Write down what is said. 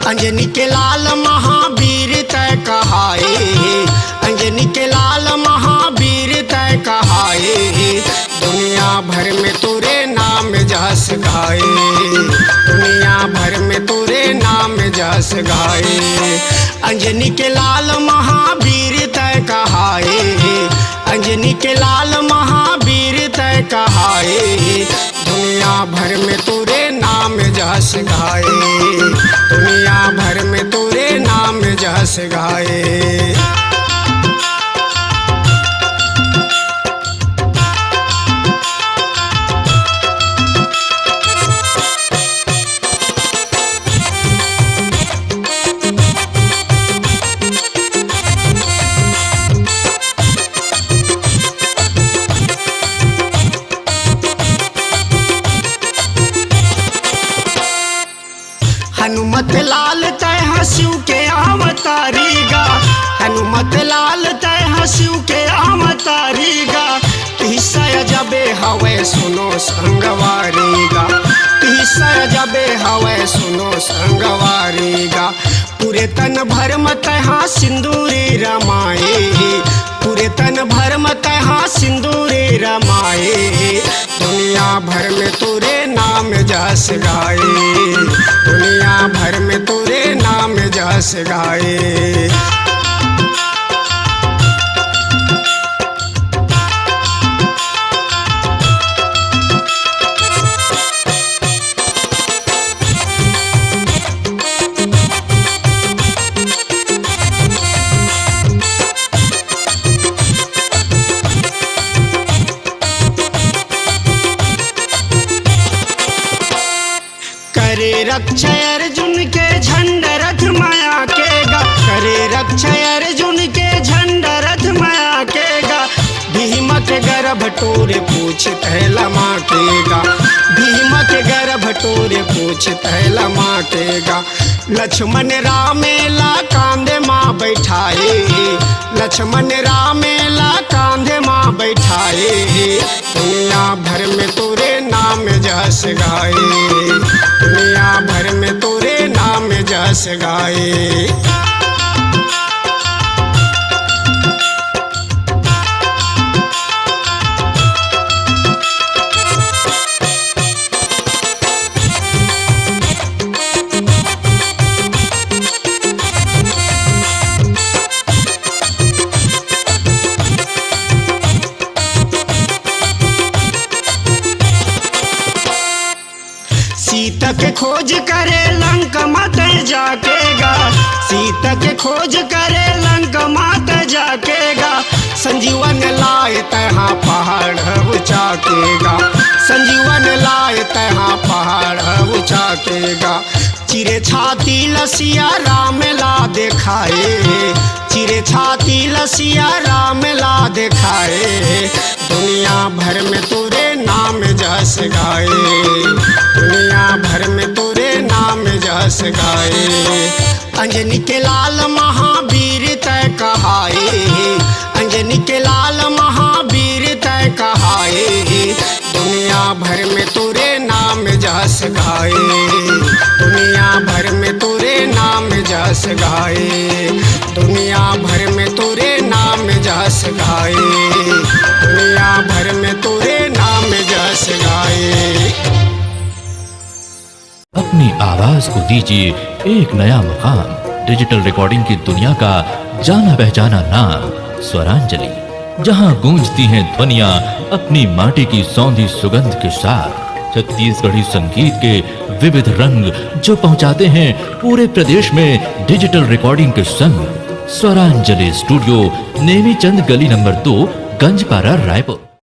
अंजनी के लाल महावीर तय कहाए, अंजनी के लाल महावीर तय कहाए, दुनिया भर में तोरे नाम जस गाए, दुनिया भर में तोरे नाम जस गाए। अंजनी के लाल महावीर तय कहाए, अंजनी के लाल महावीर तय कहाए, दुनिया भर में तोरे नाम जस गाए, दुनिया भर में तोरे नाम जस गाए। हनुमत लाल तय शिव के अवतारीगा, हनुमत लाल तय शिव के अवतारीगा, किस्सा जबे हवे सुनो संगवारीगा, किस्सा जबे हवे सुनो संगवारीगा। पूरे तन भर मत सिंदूरी रमाए, पूरे तन भर मत सिंदूरी रमाए, दुनिया भर में तोरे नाम जस गाए, दुनिया भर में तोरे नाम जस गाए। करे रक्षा अर्जुन के झंड रथ माया के गा, करे रक्षा अर्जुन के झंड रथ माया के गा, भीम के गर्भ टोरे पूछ तहलमा के गा, भीम के गर्भ टोरे पूछ तहलमा के गा। लक्ष्मण रामेला कांधे माँ बैठाए, लक्ष्मण रामेला कांधे माँ बैठाए, दुनिया भर में तोरे नाम जस गाए, दुनिया भर में तोरे नाम जस गाए। सीता के खोज करे लंका मत जाकेगा, सीता के खोज करे लंका मत जाकेगा, संजीवन लाए तहाँ पहाड़ उचाकेगा, संजीवन लाए तहाँ पहाड़ उचाकेगा। चिरे छाती लसिया राम ला दिखाए, चिरे छाती लसिया राम ला दिखाए, दुनिया भर में तोरे नाम जस गाए, दुनिया भर में तोरे नाम जस गाए। अंजनी के लाल महावीर तय कहाए, अंजनी के लाल महावीर तय कहाए, दुनिया भर में तोरे नाम जस गाए, दुनिया भर में तोरे नाम जस गाए, दुनिया भर में तोरे नाम जस गाए, दुनिया भर में तोरे नाम जस गाए। अपनी आवाज को दीजिए एक नया मुकाम, डिजिटल रिकॉर्डिंग की दुनिया का जाना पहचाना नाम स्वरांजलि, जहां गूंजती हैं ध्वनियां अपनी माटी की सौंधी सुगंध के साथ, छत्तीसगढ़ी संगीत के विविध रंग जो पहुंचाते हैं पूरे प्रदेश में डिजिटल रिकॉर्डिंग के संग। स्वरांजलि स्टूडियो, नेमीचंद गली नंबर 2, गंजपारा, रायपुर।